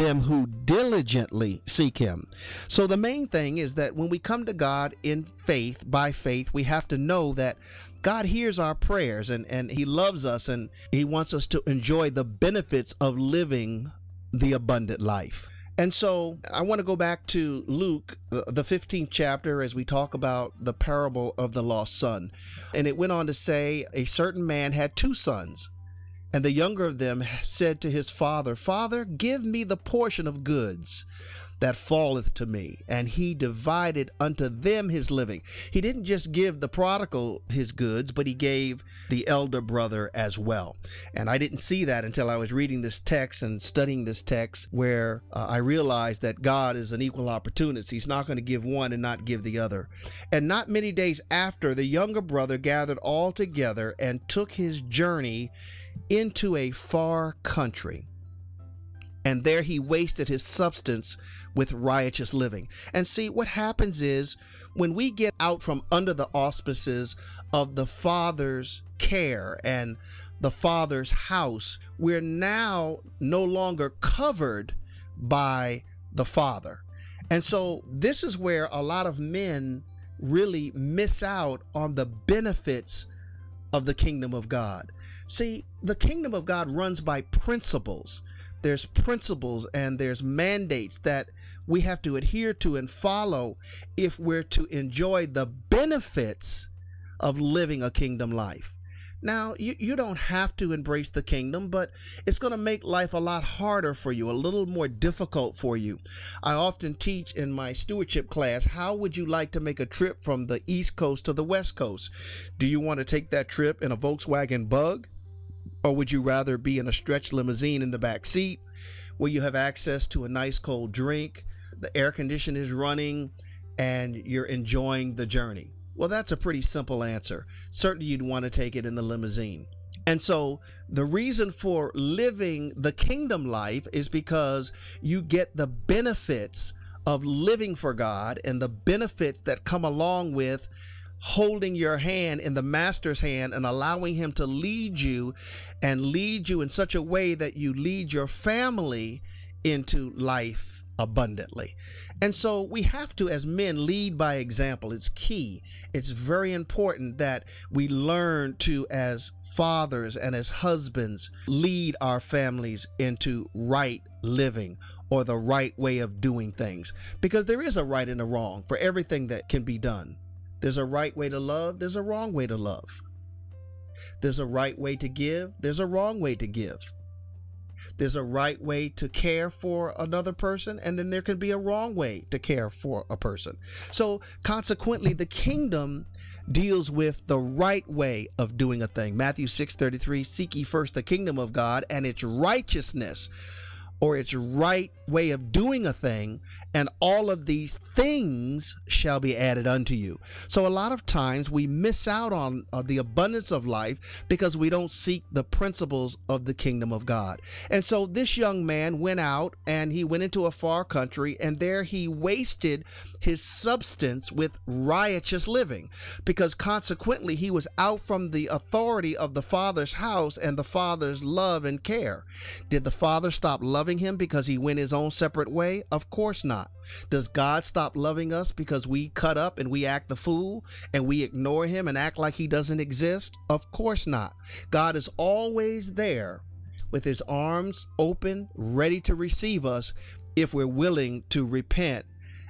them who diligently seek him. So the main thing is that when we come to God in faith, by faith, we have to know that God hears our prayers, and he loves us, and he wants us to enjoy the benefits of living the abundant life. And so I want to go back to Luke, the 15th chapter, as we talk about the parable of the lost son. And it went on to say, a certain man had 2 sons. And the younger of them said to his father, Father, give me the portion of goods that falleth to me. And he divided unto them his living. He didn't just give the prodigal his goods, but he gave the elder brother as well. And I didn't see that until I was reading this text and studying this text, where I realized that God is an equal opportunist. He's not going to give one and not give the other. And not many days after, the younger brother gathered all together and took his journey into a far country. And there he wasted his substance with riotous living. And see, what happens is when we get out from under the auspices of the Father's care and the Father's house, we're now no longer covered by the Father. And so this is where a lot of men really miss out on the benefits of the kingdom of God. See, the kingdom of God runs by principles. There's principles and there's mandates that we have to adhere to and follow if we're to enjoy the benefits of living a kingdom life. Now, you don't have to embrace the kingdom, but it's going to make life a lot harder for you, a little more difficult for you. I often teach in my stewardship class, how would you like to make a trip from the East Coast to the West Coast? Do you want to take that trip in a Volkswagen Bug? Or would you rather be in a stretch limousine in the back seat where you have access to a nice cold drink, the air conditioner is running, and you're enjoying the journey? Well, that's a pretty simple answer. Certainly you'd want to take it in the limousine. And so the reason for living the kingdom life is because you get the benefits of living for God and the benefits that come along with holding your hand in the master's hand and allowing him to lead you and lead you in such a way that you lead your family into life abundantly. And so we have to, as men, lead by example. It's key. It's very important that we learn to, as fathers and as husbands, lead our families into right living, or the right way of doing things, because there is a right and a wrong for everything that can be done. There's a right way to love. There's a wrong way to love. There's a right way to give. There's a wrong way to give. There's a right way to care for another person, and then there can be a wrong way to care for a person. So consequently, the kingdom deals with the right way of doing a thing. Matthew 6:33, seek ye first the kingdom of God and its righteousness, or its right way of doing a thing, and all of these things shall be added unto you. So a lot of times we miss out on the abundance of life because we don't seek the principles of the kingdom of God. And so this young man went out and he went into a far country, and there he wasted his substance with riotous living, because consequently he was out from the authority of the Father's house and the Father's love and care. Did the Father stop loving him because he went his own separate way? Of course not. Does God stop loving us because we cut up and we act the fool and we ignore him and act like he doesn't exist? Of course not. God is always there with his arms open, ready to receive us if we're willing to repent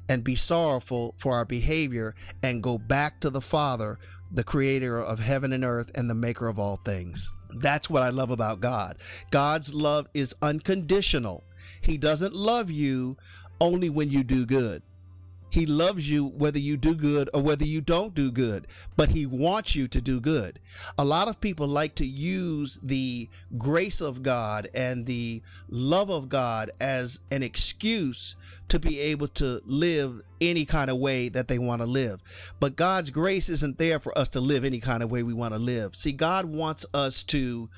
and be sorrowful for our behavior and go back to the Father, the creator of heaven and earth and the maker of all things. That's what I love about God. God's love is unconditional. He doesn't love you only when you do good. He loves you whether you do good or whether you don't do good, but he wants you to do good. A lot of people like to use the grace of God and the love of God as an excuse to be able to live any kind of way that they want to live. But God's grace isn't there for us to live any kind of way we want to live. See, God wants us to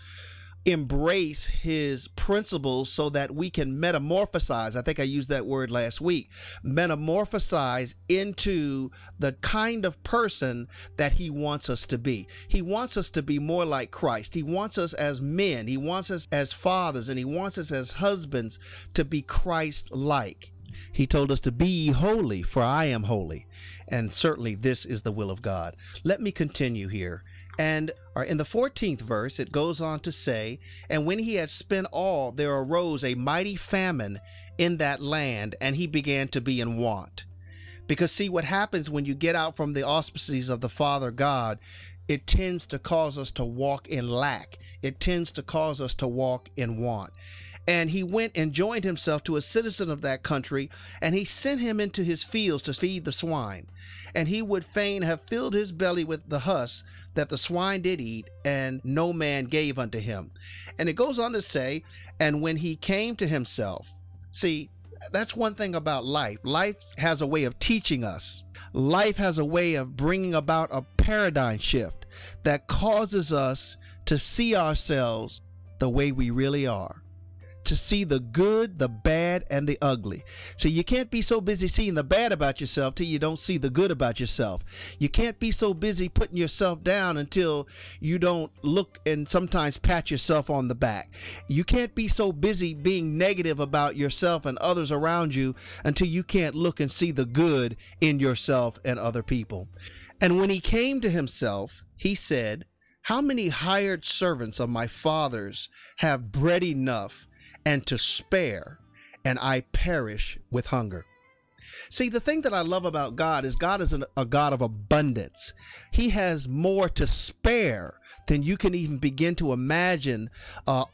embrace his principles so that we can metamorphosize. I think I used that word last week. Metamorphosize into the kind of person that he wants us to be. He wants us to be more like Christ. He wants us as men. He wants us as fathers, and he wants us as husbands to be Christ-like. He told us to be ye holy, for I am holy. And certainly this is the will of God. Let me continue here. And in the 14th verse, it goes on to say, and when he had spent all, there arose a mighty famine in that land, and he began to be in want. Because see, what happens when you get out from the auspices of the Father God, it tends to cause us to walk in lack. It tends to cause us to walk in want. And he went and joined himself to a citizen of that country, and he sent him into his fields to feed the swine. And he would fain have filled his belly with the husk that the swine did eat, and no man gave unto him. And it goes on to say, and when he came to himself, see, that's one thing about life. Life has a way of teaching us. Life has a way of bringing about a paradigm shift that causes us to see ourselves the way we really are. To see the good, the bad, and the ugly. So you can't be so busy seeing the bad about yourself till you don't see the good about yourself. You can't be so busy putting yourself down until you don't look and sometimes pat yourself on the back. You can't be so busy being negative about yourself and others around you until you can't look and see the good in yourself and other people. And when he came to himself, he said, how many hired servants of my father's have bread enough and to spare, and I perish with hunger? See, the thing that I love about God is a God of abundance. He has more to spare than you can even begin to imagine.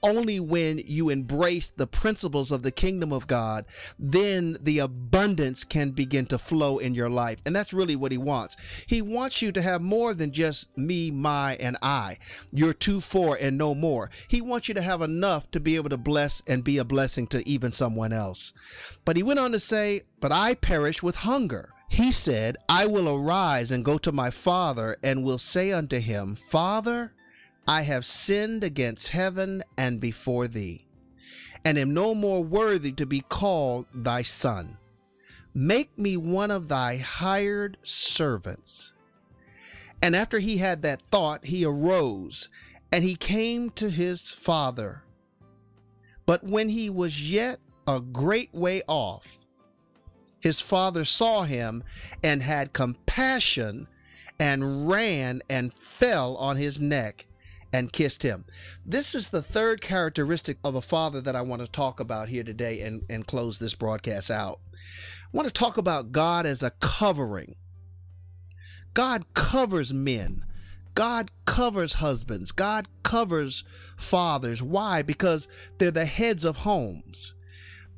Only when you embrace the principles of the kingdom of God, then the abundance can begin to flow in your life. And that's really what he wants. He wants you to have more than just me, my, and I. You're 2, 4, and no more. He wants you to have enough to be able to bless and be a blessing to even someone else. But he went on to say, but I perish with hunger. He said, I will arise and go to my father, and will say unto him, Father, I have sinned against heaven and before thee, and am no more worthy to be called thy son. Make me one of thy hired servants. And after he had that thought, he arose, and he came to his father. But when he was yet a great way off, his father saw him and had compassion, and ran and fell on his neck and kissed him. This is the third characteristic of a father that I want to talk about here today and close this broadcast out. I want to talk about God as a covering. God covers men. God covers husbands. God covers fathers. Why? Because they're the heads of homes.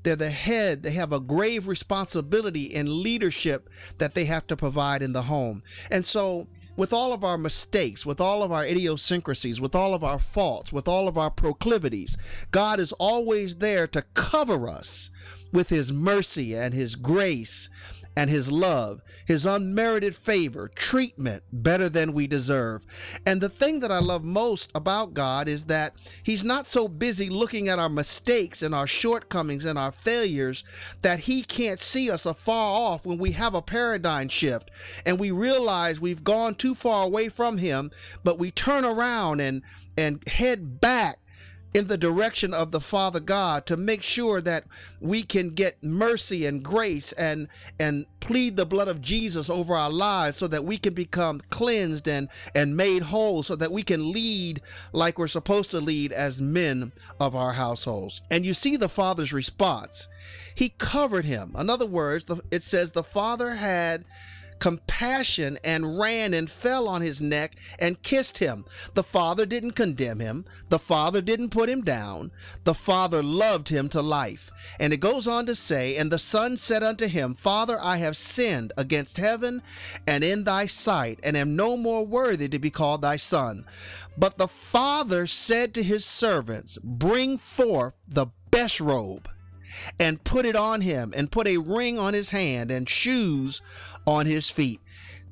They're the head. They have a grave responsibility in leadership that they have to provide in the home. And so with all of our mistakes, with all of our idiosyncrasies, with all of our faults, with all of our proclivities, God is always there to cover us with his mercy and his grace and his love, his unmerited favor, treatment better than we deserve. And the thing that I love most about God is that he's not so busy looking at our mistakes and our shortcomings and our failures that he can't see us afar off when we have a paradigm shift and we realize we've gone too far away from him, but we turn around and head back in the direction of the Father God to make sure that we can get mercy and grace and plead the blood of Jesus over our lives so that we can become cleansed and made whole, so that we can lead like we're supposed to lead as men of our households. And you see the Father's response. He covered him. In other words, it says the Father had compassion and ran and fell on his neck and kissed him. The Father didn't condemn him. The Father didn't put him down. The Father loved him to life. And it goes on to say, and the Son said unto him, Father, I have sinned against heaven and in thy sight, and am no more worthy to be called thy son. But the Father said to his servants, bring forth the best robe and put it on him, and put a ring on his hand and shoes on his feet.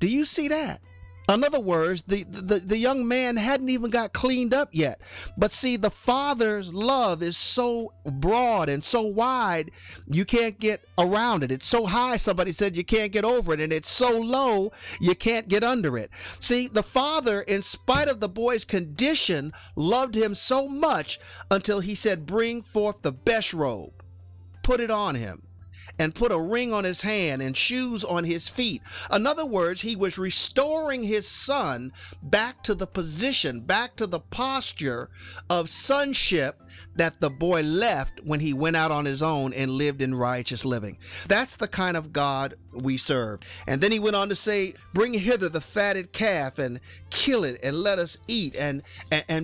Do you see that? In other words, the young man hadn't even got cleaned up yet. But see, the Father's love is so broad and so wide, you can't get around it. It's so high, somebody said, you can't get over it. And it's so low, you can't get under it. See, the Father, in spite of the boy's condition, loved him so much until he said, bring forth the best robe, put it on him, and put a ring on his hand and shoes on his feet. In other words, he was restoring his son back to the position, back to the posture of sonship that the boy left when he went out on his own and lived in righteous living. That's the kind of God we serve. And then he went on to say, bring hither the fatted calf and kill it and let us eat and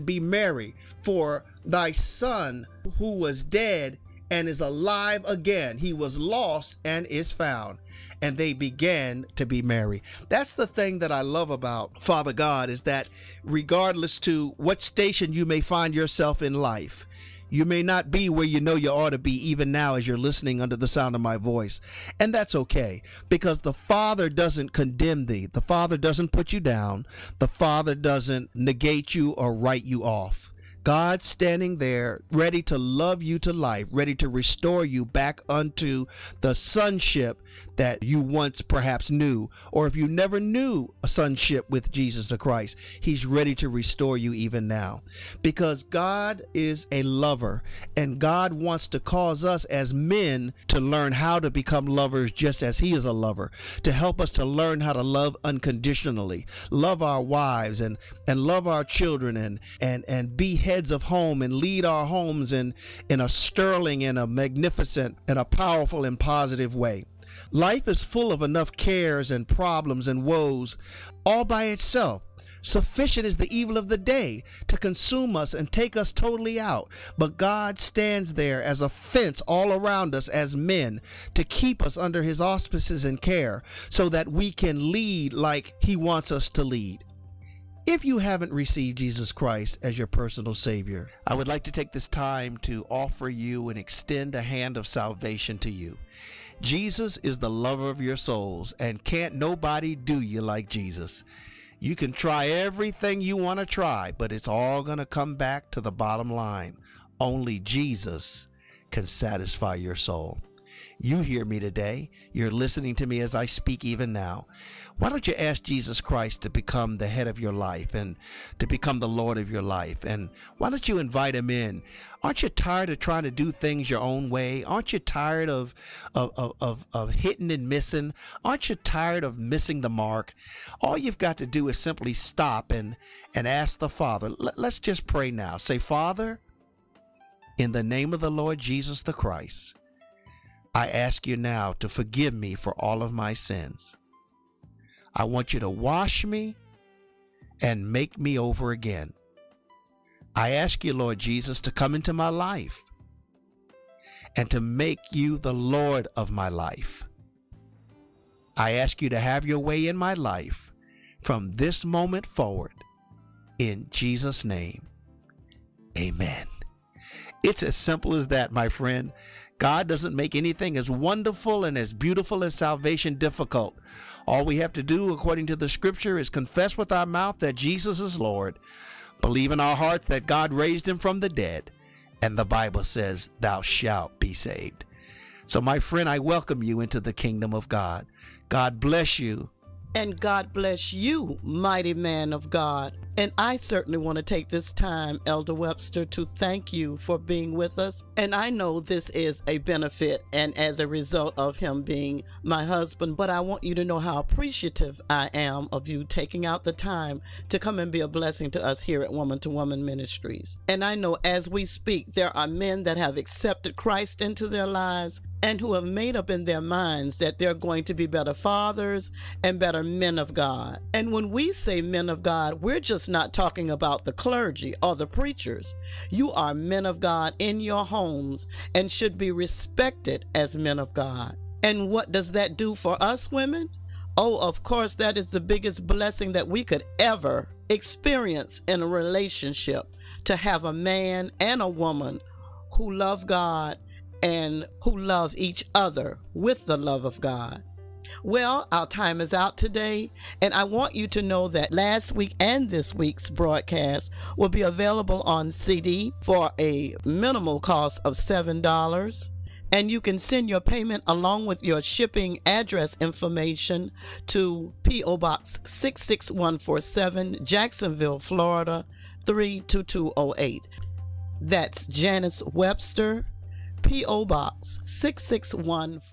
be merry. For thy son who was dead and is alive again. He was lost and is found. And they began to be merry. That's the thing that I love about Father God, is that regardless to what station you may find yourself in life, you may not be where you know you ought to be even now as you're listening under the sound of my voice. And that's okay, because the Father doesn't condemn thee. The Father doesn't put you down. The Father doesn't negate you or write you off. God standing there ready to love you to life, ready to restore you back unto the sonship that you once perhaps knew, or if you never knew a sonship with Jesus the Christ, he's ready to restore you even now, because God is a lover, and God wants to cause us as men to learn how to become lovers just as he is a lover, to help us to learn how to love unconditionally, love our wives and love our children and be heads of home and lead our homes in a sterling and a magnificent and a powerful and positive way. Life is full of enough cares and problems and woes all by itself. Sufficient is the evil of the day to consume us and take us totally out. But God stands there as a fence all around us as men to keep us under his auspices and care so that we can lead like he wants us to lead. If you haven't received Jesus Christ as your personal Savior, I would like to take this time to offer you and extend a hand of salvation to you. Jesus is the lover of your souls, and can't nobody do you like Jesus. You can try everything you want to try, but it's all going to come back to the bottom line. Only Jesus can satisfy your soul. You hear me today. You're listening to me as I speak even now. Why don't you ask Jesus Christ to become the head of your life and to become the Lord of your life? And why don't you invite him in? Aren't you tired of trying to do things your own way? Aren't you tired of hitting and missing? Aren't you tired of missing the mark? All you've got to do is simply stop and ask the Father. Let's just pray now. Say, Father, in the name of the Lord Jesus the Christ, I ask you now to forgive me for all of my sins. I want you to wash me and make me over again. I ask you, Lord Jesus, to come into my life and to make you the Lord of my life. I ask you to have your way in my life from this moment forward. In Jesus' name, amen. It's as simple as that, my friend. God doesn't make anything as wonderful and as beautiful as salvation difficult. All we have to do, according to the scripture, is confess with our mouth that Jesus is Lord, believe in our hearts that God raised him from the dead, and the Bible says, thou shalt be saved. So, my friend, I welcome you into the kingdom of God. God bless you. And God bless you, mighty man of God. And I certainly want to take this time, Elder Webster, to thank you for being with us. And I know this is a benefit and as a result of him being my husband, but I want you to know how appreciative I am of you taking out the time to come and be a blessing to us here at Woman to Woman Ministries. And I know as we speak, there are men that have accepted Christ into their lives and who have made up in their minds that they're going to be better fathers and better men of God. And when we say men of God, we're just not talking about the clergy or the preachers. You are men of God in your homes and should be respected as men of God. And what does that do for us women? Oh, of course, that is the biggest blessing that we could ever experience in a relationship, to have a man and a woman who love God and who love each other with the love of God. Well, our time is out today, and I want you to know that last week and this week's broadcast will be available on CD for a minimal cost of $7. And you can send your payment along with your shipping address information to P.O. Box 66147, Jacksonville, Florida 32208. That's Janice Webster, P.O. Box 66147.